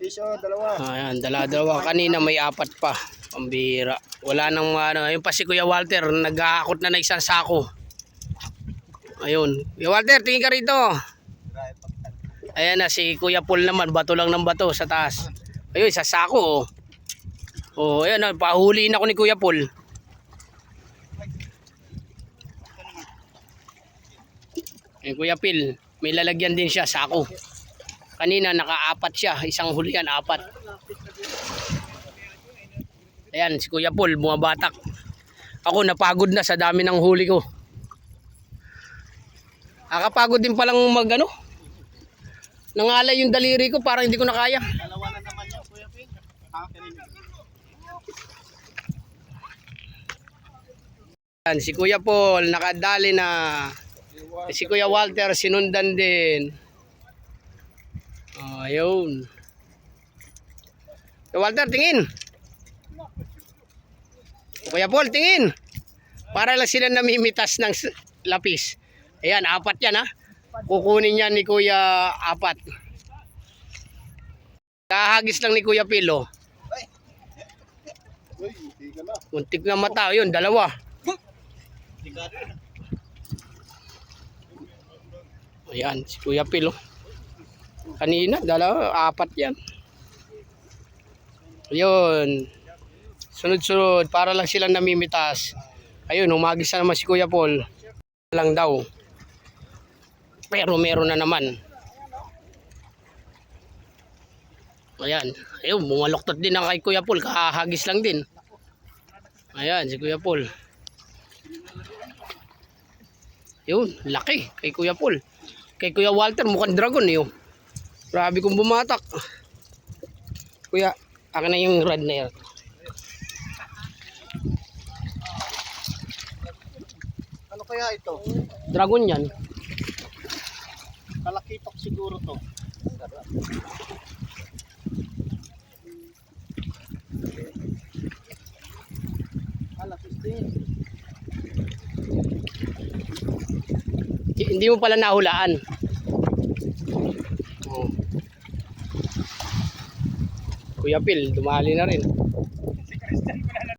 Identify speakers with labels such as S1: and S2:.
S1: Piso, dalawa.
S2: Ayan, dala-dalawa. Kanina may apat pa. Pambira. Wala nang ano. Ayun pa si Kuya Walter. Nag-aakot na ng isang sako. Ayun. Kuya Walter, tingin ka rito. Ayan na si Kuya Paul naman. Bato lang ng bato sa taas. Ayun, sa sako. Oh, ayan na. Pahuliin ako ni Kuya Paul. Ayun, Kuya Phil. May lalagyan din siya, sako. Kanina naka-apat siya. Isang hulihan, apat. Ayan, si Kuya Paul, bumabatak. Ako, napagod na sa dami ng huli ko. Nakapagod din palang mag-ano. Nangalay yung daliri ko, parang hindi ko na kaya.
S1: Dalawa na naman yun, Kuya Pin.
S2: Ayan, si Kuya Paul, nakadali na. Si Kuya Walter, sinundan din. Ayun. Kuya Walter, tingin. Kuya Paul, tingin. Para lang sila namimitas ng lapis. Ayan, apat yan ha. Kukunin yan ni Kuya apat. Kahagis lang ni Kuya Pilo. Muntik na mata. Ayun, dalawa. Ayan, si Kuya Pilo. Kanina, dalawa, apat yan. Ayun. Sunod-sunod, para lang silang namimitas. Ayun, humagis na naman si Kuya Paul. Lang daw. Pero meron na naman. Ayan. Ayun, bumaloktot din ang kay Kuya Paul. Kahagis lang din. Ayan, si Kuya Paul. Ayun, laki kay Kuya Paul. Kay Kuya Walter, mukhang dragon yun. Grabe kong bumatak. Kuya, akin na yung rod na yan.
S1: Ano kaya ito?
S2: Dragon yan.
S1: Kalakitok siguro to. Alakis din.
S2: Hindi mo pala nahulaan. Oh. Kuya Phil, dumali na rin.
S1: Si Christian ko